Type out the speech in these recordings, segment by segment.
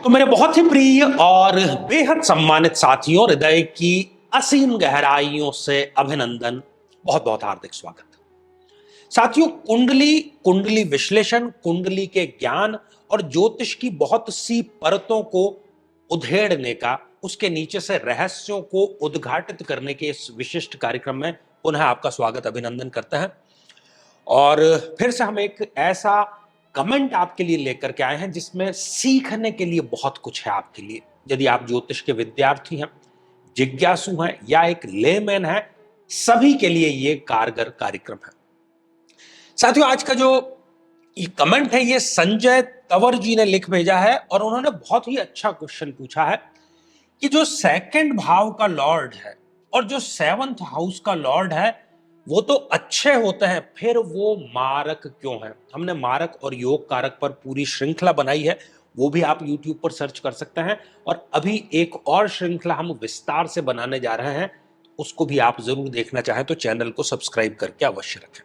तो मेरे बहुत ही प्रिय और बेहद सम्मानित साथियों, हृदय की असीम गहराइयों से अभिनंदन, बहुत बहुत हार्दिक स्वागत। साथियों, कुंडली, कुंडली विश्लेषण, कुंडली के ज्ञान और ज्योतिष की बहुत सी परतों को उधेड़ने का, उसके नीचे से रहस्यों को उद्घाटित करने के इस विशिष्ट कार्यक्रम में पुनः आपका स्वागत, अभिनंदन करते हैं। और फिर से हम एक ऐसा कमेंट आपके लिए लेकर के आए हैं जिसमें सीखने के लिए बहुत कुछ है आपके लिए। यदि आप ज्योतिष के विद्यार्थी हैं, जिज्ञासु हैं या एक लेमैन है, सभी के लिए ये कारगर कार्यक्रम है। साथियों, आज का जो ये कमेंट है ये संजय तंवर जी ने लिख भेजा है और उन्होंने बहुत ही अच्छा क्वेश्चन पूछा है कि जो सेकंड भाव का लॉर्ड है और जो 7th हाउस का लॉर्ड है वो तो अच्छे होते हैं, फिर वो मारक क्यों है। हमने मारक और योग कारक पर पूरी श्रृंखला बनाई है, वो भी आप YouTube पर सर्च कर सकते हैं। और अभी एक और श्रृंखला हम विस्तार से बनाने जा रहे हैं, उसको भी आप जरूर देखना चाहें तो चैनल को सब्सक्राइब करके अवश्य रखें।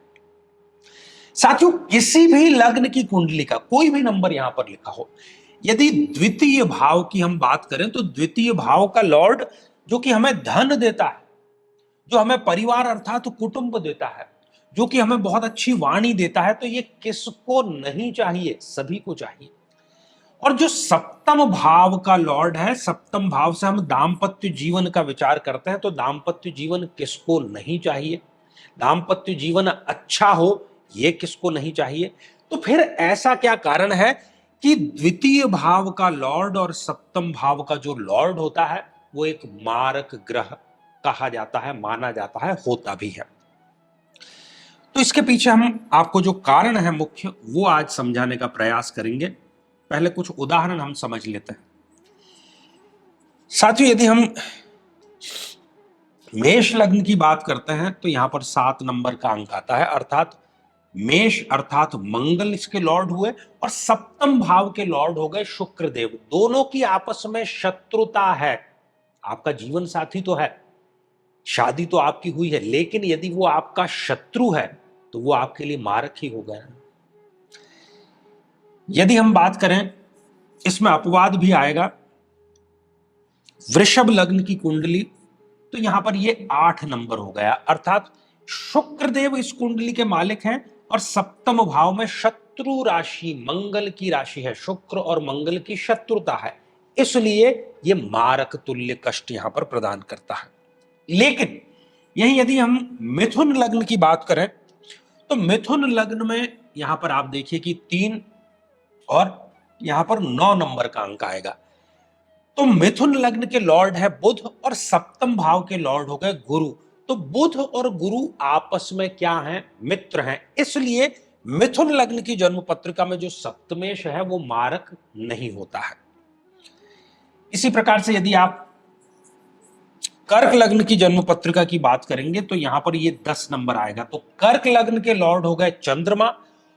साथियों, किसी भी लग्न की कुंडली का कोई भी नंबर यहां पर लिखा हो, यदि द्वितीय भाव की हम बात करें तो द्वितीय भाव का लॉर्ड जो कि हमें धन देता है, जो हमें परिवार अर्थात कुटुंब देता है, जो कि हमें बहुत अच्छी वाणी देता है, तो ये किसको नहीं चाहिए? सभी को चाहिए। और जो सप्तम भाव का लॉर्ड है, सप्तम भाव से हम दाम्पत्य जीवन का विचार करते हैं, तो दाम्पत्य जीवन किसको नहीं चाहिए? दाम्पत्य जीवन अच्छा हो, ये किसको नहीं चाहिए? तो फिर ऐसा क्या कारण है कि द्वितीय भाव का लॉर्ड और सप्तम भाव का जो लॉर्ड होता है वो एक मारक ग्रह कहा जाता है, माना जाता है, होता भी है। तो इसके पीछे हम आपको जो कारण है मुख्य, वो आज समझाने का प्रयास करेंगे। पहले कुछ उदाहरण हम समझ लेते हैं। साथियों, यदि हम मेष लग्न की बात करते हैं तो यहां पर 7 नंबर का अंक आता है, अर्थात मेष अर्थात मंगल इसके लॉर्ड हुए और सप्तम भाव के लॉर्ड हो गए शुक्र देव। दोनों की आपस में शत्रुता है। आपका जीवन साथी तो है, शादी तो आपकी हुई है, लेकिन यदि वो आपका शत्रु है तो वो आपके लिए मारक ही हो गया। यदि हम बात करें, इसमें अपवाद भी आएगा, वृषभ लग्न की कुंडली, तो यहां पर ये 8 नंबर हो गया, अर्थात शुक्रदेव इस कुंडली के मालिक हैं और सप्तम भाव में शत्रु राशि मंगल की राशि है, शुक्र और मंगल की शत्रुता है, इसलिए ये मारक तुल्य कष्ट यहां पर प्रदान करता है। लेकिन यही यदि हम मिथुन लग्न की बात करें तो मिथुन लग्न में यहां पर आप देखिए कि 3 और यहां पर 9 नंबर का अंक आएगा। तो मिथुन लग्न के लॉर्ड है बुध और सप्तम भाव के लॉर्ड हो गए गुरु। तो बुध और गुरु आपस में क्या हैं? मित्र हैं। इसलिए मिथुन लग्न की जन्म पत्रिका में जो सप्तमेश है वो मारक नहीं होता है। इसी प्रकार से यदि आप कर्क लग्न की जन्म पत्रिका की बात करेंगे तो यहां पर ये 10 नंबर आएगा। तो कर्क लग्न के लॉर्ड हो गए चंद्रमा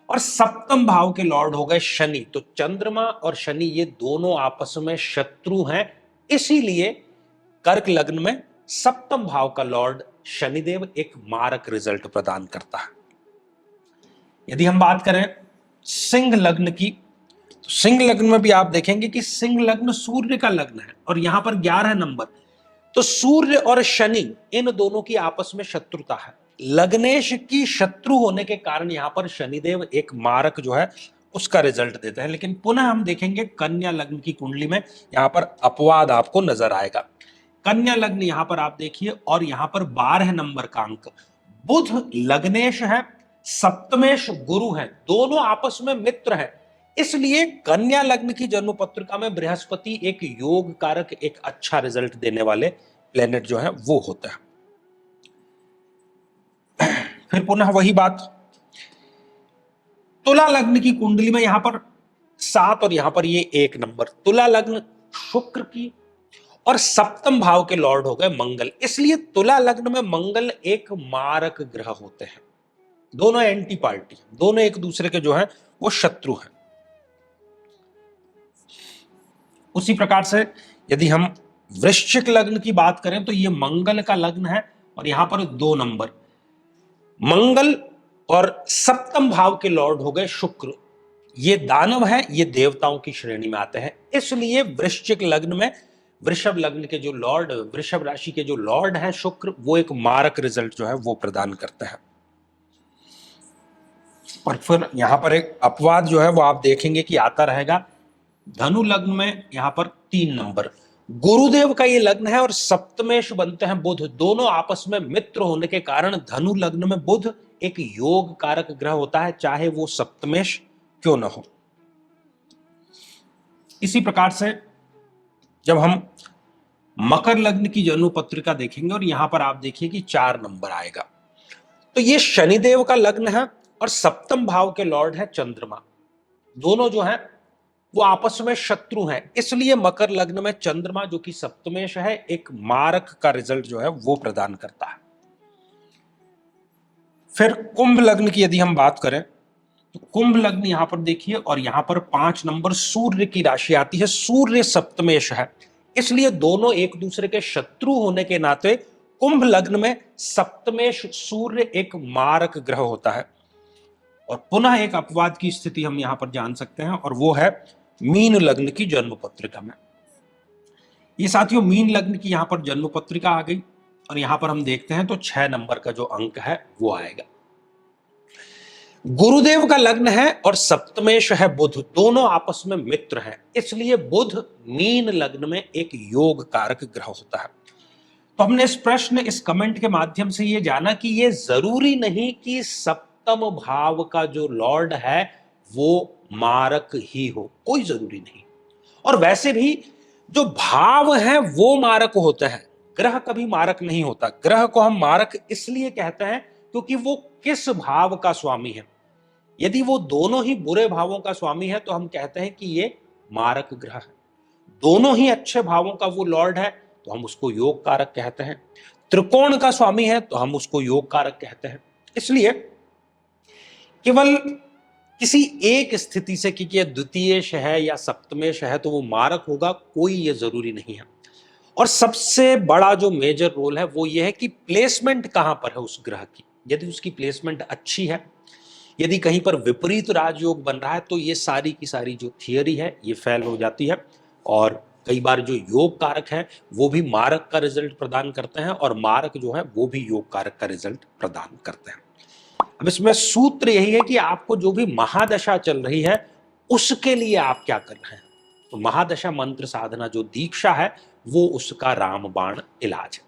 और सप्तम भाव के लॉर्ड हो गए शनि। तो चंद्रमा और शनि ये दोनों आपस में शत्रु हैं, इसीलिए कर्क लग्न में सप्तम भाव का लॉर्ड शनिदेव एक मारक रिजल्ट प्रदान करता है। यदि हम बात करें सिंह लग्न की, तो सिंह लग्न में भी आप देखेंगे कि सिंह लग्न सूर्य का लग्न है और यहां पर 11 नंबर। तो सूर्य और शनि इन दोनों की आपस में शत्रुता है। लग्नेश की शत्रु होने के कारण यहां पर शनिदेव एक मारक जो है उसका रिजल्ट देते हैं। लेकिन पुनः हम देखेंगे कन्या लग्न की कुंडली में यहां पर अपवाद आपको नजर आएगा। कन्या लग्न यहां पर आप देखिए और यहां पर 12 नंबर का अंक। बुध लग्नेश है, सप्तमेश गुरु है, दोनों आपस में मित्र हैं, इसलिए कन्या लग्न की जन्म पत्रिका में बृहस्पति एक योग कारक, एक अच्छा रिजल्ट देने वाले प्लेनेट जो है वो होता है। फिर पुनः वही बात, तुला लग्न की कुंडली में यहां पर 7 और यहां पर ये 1 नंबर। तुला लग्न शुक्र की और सप्तम भाव के लॉर्ड हो गए मंगल, इसलिए तुला लग्न में मंगल एक मारक ग्रह होते हैं। दोनों एंटी पार्टी, दोनों एक दूसरे के जो है वो शत्रु हैं। उसी प्रकार से यदि हम वृश्चिक लग्न की बात करें तो ये मंगल का लग्न है और यहां पर 2 नंबर। मंगल और सप्तम भाव के लॉर्ड हो गए शुक्र, ये दानव है, ये देवताओं की श्रेणी में आते हैं, इसलिए वृश्चिक लग्न में वृषभ लग्न के जो लॉर्ड, वृषभ राशि के जो लॉर्ड हैं शुक्र, वो एक मारक रिजल्ट जो है वो प्रदान करते हैं। और फिर यहां पर एक अपवाद जो है वो आप देखेंगे कि आता रहेगा। धनु लग्न में यहां पर 3 नंबर, गुरुदेव का ये लग्न है और सप्तमेश बनते हैं बुध, दोनों आपस में मित्र होने के कारण धनु लग्न में बुध एक योग कारक ग्रह होता है, चाहे वो सप्तमेश क्यों ना हो। इसी प्रकार से जब हम मकर लग्न की जन्म पत्रिका देखेंगे और यहां पर आप देखिए कि 4 नंबर आएगा, तो ये शनिदेव का लग्न है और सप्तम भाव के लॉर्ड है चंद्रमा, दोनों जो है वो आपस में शत्रु हैं, इसलिए मकर लग्न में चंद्रमा जो कि सप्तमेश है एक मारक का रिजल्ट जो है वो प्रदान करता है। फिर कुंभ लग्न की यदि हम बात करें तो कुंभ लग्न यहां पर देखिए और यहां पर 5 नंबर सूर्य की राशि आती है, सूर्य सप्तमेश है, इसलिए दोनों एक दूसरे के शत्रु होने के नाते कुंभ लग्न में सप्तमेश सूर्य एक मारक ग्रह होता है। और पुनः एक अपवाद की स्थिति हम यहां पर जान सकते हैं और वो है मीन लग्न की जन्म पत्रिका में। ये साथियों मीन लग्न की यहां पर जन्म पत्रिका आ गई और यहां पर हम देखते हैं तो 6 नंबर का जो अंक है वो आएगा। गुरुदेव का लग्न है और सप्तमेश है बुध, दोनों आपस में मित्र हैं, इसलिए बुध मीन लग्न में एक योग कारक ग्रह होता है। तो हमने इस प्रश्न, इस कमेंट के माध्यम से ये जाना कि ये जरूरी नहीं कि सप्तम भाव का जो लॉर्ड है वो मारक ही हो, कोई जरूरी नहीं। और वैसे भी जो भाव है वो मारक होते हैं, ग्रह कभी मारक नहीं होता। ग्रह को हम मारक इसलिए कहते हैं क्योंकि वो किस भाव का स्वामी है। यदि वो दोनों ही बुरे भावों का स्वामी है तो हम कहते हैं कि ये मारक ग्रह है। दोनों ही अच्छे भावों का वो लॉर्ड है तो हम उसको योग कारक कहते हैं। त्रिकोण का स्वामी है तो हम उसको योग कारक कहते हैं। इसलिए केवल किसी एक स्थिति से कि यह द्वितीयेश है या सप्तमेश है तो वो मारक होगा, कोई ये जरूरी नहीं है। और सबसे बड़ा जो मेजर रोल है वो ये है कि प्लेसमेंट कहां पर है उस ग्रह की। यदि उसकी प्लेसमेंट अच्छी है, यदि कहीं पर विपरीत राजयोग बन रहा है तो ये सारी की सारी जो थियरी है ये फेल हो जाती है। और कई बार जो योग कारक है वो भी मारक का रिजल्ट प्रदान करते हैं और मारक जो है वो भी योग कारक का रिजल्ट प्रदान करते हैं। अब इसमें सूत्र यही है कि आपको जो भी महादशा चल रही है उसके लिए आप क्या कर रहे हैं। तो महादशा मंत्र साधना जो दीक्षा है वो उसका रामबाण इलाज है।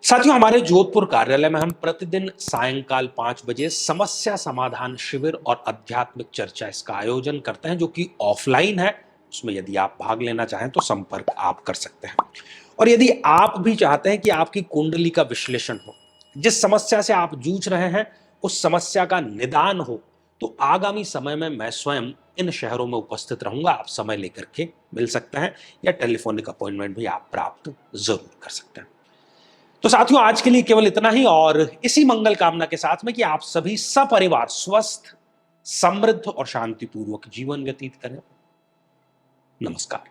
साथियों हमारे जोधपुर कार्यालय में हम प्रतिदिन सायंकाल 5 बजे समस्या समाधान शिविर और आध्यात्मिक चर्चा इसका आयोजन करते हैं जो कि ऑफलाइन है। उसमें यदि आप भाग लेना चाहें तो संपर्क आप कर सकते हैं। और यदि आप भी चाहते हैं कि आपकी कुंडली का विश्लेषण हो, जिस समस्या से आप जूझ रहे हैं उस समस्या का निदान हो, तो आगामी समय में मैं स्वयं इन शहरों में उपस्थित रहूंगा। आप समय लेकर के मिल सकते हैं या टेलीफोनिक अपॉइंटमेंट भी आप प्राप्त जरूर कर सकते हैं। तो साथियों आज के लिए केवल इतना ही, और इसी मंगल कामना के साथ में कि आप सभी सपरिवार स्वस्थ, समृद्ध और शांतिपूर्वक जीवन व्यतीत करें। नमस्कार।